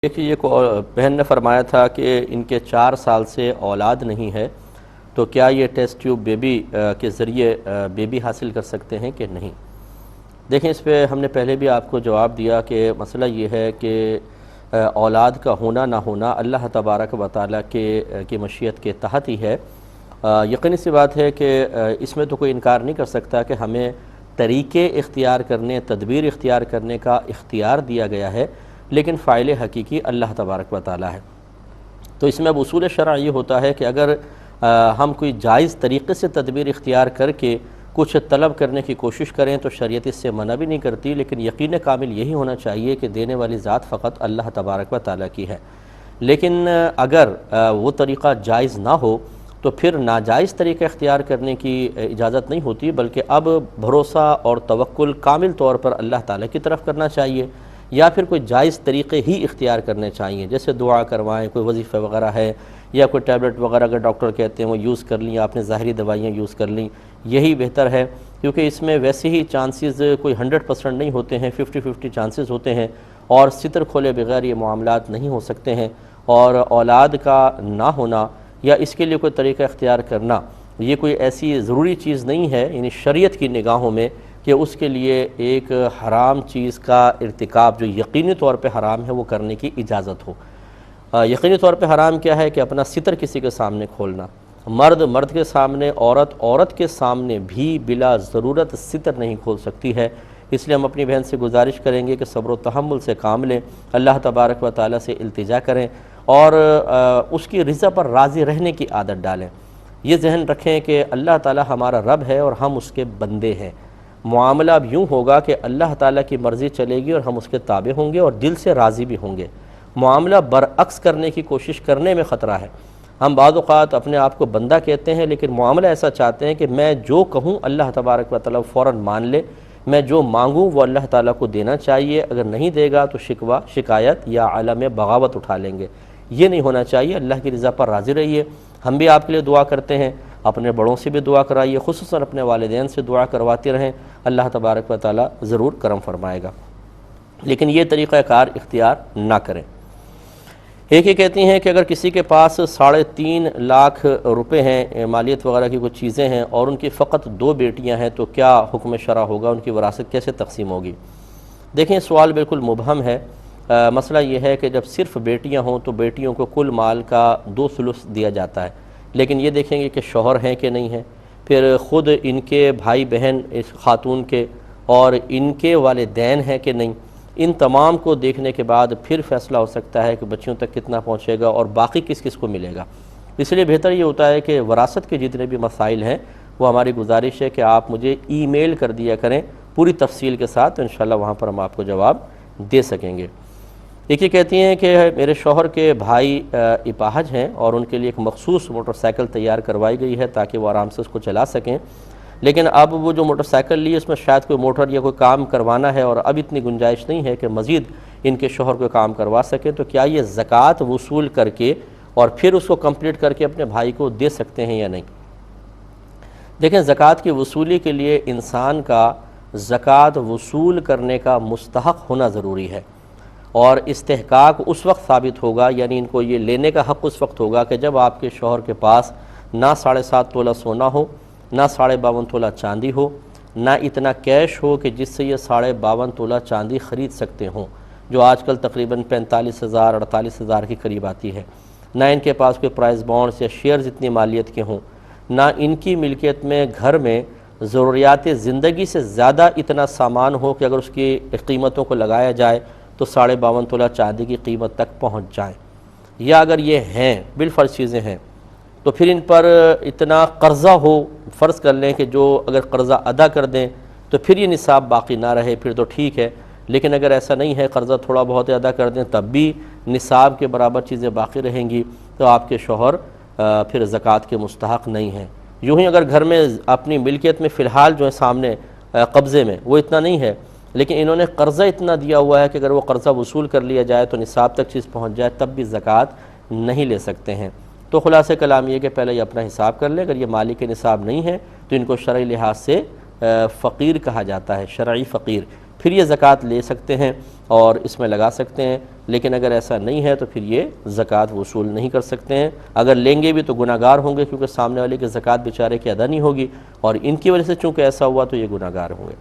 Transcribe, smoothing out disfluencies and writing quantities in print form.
دیکھیے یہ بہن نے فرمایا تھا کہ ان کے 4 سال سے اولاد نہیں ہے، تو کیا یہ ٹیسٹ ٹیوب بیبی کے ذریعے بیبی حاصل کر سکتے ہیں کہ نہیں؟ دیکھیں اس پہ ہم نے پہلے بھی آپ کو جواب دیا کہ مسئلہ یہ ہے کہ اولاد کا ہونا نہ ہونا اللہ تبارک و تعالیٰ کی مشیت کے تحت ہی ہے۔ یقینی سی بات ہے کہ اس میں تو کوئی انکار نہیں کر سکتا کہ ہمیں طریقے اختیار کرنے، تدبیر اختیار کرنے کا اختیار دیا گیا ہے، لیکن فاعل حقیقی اللہ تبارک و تعالیٰ ہے۔ تو اس میں اب اصول شرع یہ ہوتا ہے کہ اگر ہم کوئی جائز طریقے سے تدبیر اختیار کر کے کچھ طلب کرنے کی کوشش کریں تو شریعت اس سے منع بھی نہیں کرتی، لیکن یقین کامل یہی ہونا چاہیے کہ دینے والی ذات فقط اللہ تبارک و تعالیٰ کی ہے۔ لیکن اگر وہ طریقہ جائز نہ ہو تو پھر ناجائز طریقہ اختیار کرنے کی اجازت نہیں ہوتی، بلکہ اب بھروسہ اور توکل کامل طور پر اللہ تعالیٰ کی طرف کرنا چاہیے، یا پھر کوئی جائز طریقے ہی اختیار کرنے چاہیے، جیسے دعا کروائیں، کوئی وظیفہ وغیرہ ہے، یا کوئی ٹیبلٹ وغیرہ اگر ڈاکٹر کہتے ہیں وہ یوز کر لیں، آپ نے ظاہری دوائیاں یوز کر لیں، یہی بہتر ہے، کیونکہ اس میں ویسے ہی چانسز کوئی 100% نہیں ہوتے ہیں، 50-50 چانسز ہوتے ہیں، اور ستر کھولے بغیر یہ معاملات نہیں ہو سکتے ہیں، اور اولاد کا نہ ہونا یا اس کے لیے کوئی طریقہ اختیار کرنا یہ کوئی ایسی ضروری چیز نہیں ہے، یعنی شریعت کی نگاہوں میں کہ اس کے لیے ایک حرام چیز کا ارتکاب جو یقینی طور پہ حرام ہے وہ کرنے کی اجازت ہو۔ یقینی طور پہ حرام کیا ہے کہ اپنا ستر کسی کے سامنے کھولنا، مرد کے سامنے، عورت کے سامنے بھی بلا ضرورت ستر نہیں کھول سکتی ہے۔ اس لیے ہم اپنی بہن سے گزارش کریں گے کہ صبر و تحمل سے کام لیں، اللہ تبارک و تعالیٰ سے التجا کریں، اور اس کی رضا پر راضی رہنے کی عادت ڈالیں۔ یہ ذہن رکھیں کہ اللہ تعالیٰ ہمارا رب ہے اور ہم اس کے بندے ہیں۔ معاملہ اب یوں ہوگا کہ اللہ تعالیٰ کی مرضی چلے گی اور ہم اس کے تابع ہوں گے اور دل سے راضی بھی ہوں گے۔ معاملہ برعکس کرنے کی کوشش کرنے میں خطرہ ہے۔ ہم بعض اوقات اپنے آپ کو بندہ کہتے ہیں، لیکن معاملہ ایسا چاہتے ہیں کہ میں جو کہوں اللہ تبارک و تعالیٰ فوراً مان لے، میں جو مانگوں وہ اللہ تعالیٰ کو دینا چاہیے، اگر نہیں دے گا تو شکوہ، شکایت یا عالم بغاوت اٹھا لیں گے۔ یہ نہیں ہونا چاہیے، اللہ کی رضا پر راضی رہیے۔ ہم بھی آپ کے لیے دعا کرتے ہیں، اپنے بڑوں سے بھی دعا کرائیے، خصوصاً اپنے والدین سے دعا کرواتے رہیں، اللہ تبارک و تعالیٰ ضرور کرم فرمائے گا، لیکن یہ طریقہ کار اختیار نہ کریں۔ ایک یہ کہتی ہیں کہ اگر کسی کے پاس 3.5 لاکھ روپے ہیں، مالیت وغیرہ کی کچھ چیزیں ہیں، اور ان کی فقط 2 بیٹیاں ہیں، تو کیا حکم شرع ہوگا، ان کی وراثت کیسے تقسیم ہوگی؟ دیکھیں سوال بالکل مبہم ہے۔ مسئلہ یہ ہے کہ جب صرف بیٹیاں ہوں تو بیٹیوں کو کل مال کا 2 دیا جاتا ہے، لیکن یہ دیکھیں گے کہ شوہر ہیں کہ نہیں ہیں، پھر خود ان کے بھائی بہن اس خاتون کے اور ان کے والدین ہیں کہ نہیں، ان تمام کو دیکھنے کے بعد پھر فیصلہ ہو سکتا ہے کہ بچیوں تک کتنا پہنچے گا اور باقی کس کس کو ملے گا۔ اس لیے بہتر یہ ہوتا ہے کہ وراثت کے جتنے بھی مسائل ہیں وہ ہماری گزارش ہے کہ آپ مجھے ای میل کر دیا کریں پوری تفصیل کے ساتھ، تو انشاءاللہ وہاں پر ہم آپ کو جواب دے سکیں گے۔ ایک یہ کہتی ہیں کہ میرے شوہر کے بھائی اپاہج ہیں اور ان کے لیے ایک مخصوص موٹر سائیکل تیار کروائی گئی ہے تاکہ وہ آرام سے اس کو چلا سکیں، لیکن اب وہ جو موٹر سائیکل لی اس میں شاید کوئی موٹر یا کوئی کام کروانا ہے اور اب اتنی گنجائش نہیں ہے کہ مزید ان کے شوہر کو کام کروا سکیں، تو کیا یہ زکوٰۃ وصول کر کے اور پھر اس کو کمپلیٹ کر کے اپنے بھائی کو دے سکتے ہیں یا نہیں؟ دیکھیں زکوٰۃ کی وصولی کے لیے انسان کا زکوٰۃ وصول کرنے کا مستحق ہونا ضروری ہے، اور استحقاق اس وقت ثابت ہوگا، یعنی ان کو یہ لینے کا حق اس وقت ہوگا کہ جب آپ کے شوہر کے پاس نہ 7.5 تولہ سونا ہو، نہ 52.5 تولہ چاندی ہو، نہ اتنا کیش ہو کہ جس سے یہ 52.5 تولہ چاندی خرید سکتے ہوں، جو آج کل تقریباً 45,000 48,000 کے قریب آتی ہے، نہ ان کے پاس کوئی پرائز بانڈز یا شیئرز اتنی مالیت کے ہوں، نہ ان کی ملکیت میں گھر میں ضروریات زندگی سے زیادہ اتنا سامان ہو کہ اگر اس کی قیمتوں کو لگایا جائے تو 52.5 تولہ چاندی کی قیمت تک پہنچ جائیں، یا اگر یہ ہیں بالفرض چیزیں ہیں تو پھر ان پر اتنا قرضہ ہو، فرض کر لیں کہ جو اگر قرضہ ادا کر دیں تو پھر یہ نصاب باقی نہ رہے پھر تو ٹھیک ہے، لیکن اگر ایسا نہیں ہے، قرضہ تھوڑا بہت ادا کر دیں تب بھی نصاب کے برابر چیزیں باقی رہیں گی، تو آپ کے شوہر پھر زکوٰۃ کے مستحق نہیں ہیں۔ یوں ہی اگر گھر میں اپنی ملکیت میں فی الحال جو ہے سامنے قبضے میں وہ اتنا نہیں ہے، لیکن انہوں نے قرضہ اتنا دیا ہوا ہے کہ اگر وہ قرضہ وصول کر لیا جائے تو نصاب تک چیز پہنچ جائے، تب بھی زکوٰۃ نہیں لے سکتے ہیں۔ تو خلاصہ کلام یہ کہ پہلے یہ اپنا حساب کر لیں، اگر یہ مالی کے نصاب نہیں ہے تو ان کو شرعی لحاظ سے فقیر کہا جاتا ہے، شرعی فقیر، پھر یہ زکوٰۃ لے سکتے ہیں اور اس میں لگا سکتے ہیں، لیکن اگر ایسا نہیں ہے تو پھر یہ زکوٰۃ وصول نہیں کر سکتے ہیں۔ اگر لیں گے بھی تو گناہ گار ہوں گے، کیونکہ سامنے والے کی زکوٰۃ بیچارے کی ادا نہیں ہوگی، اور ان کی وجہ سے چونکہ ایسا ہوا تو یہ گناہ گار ہوں گے۔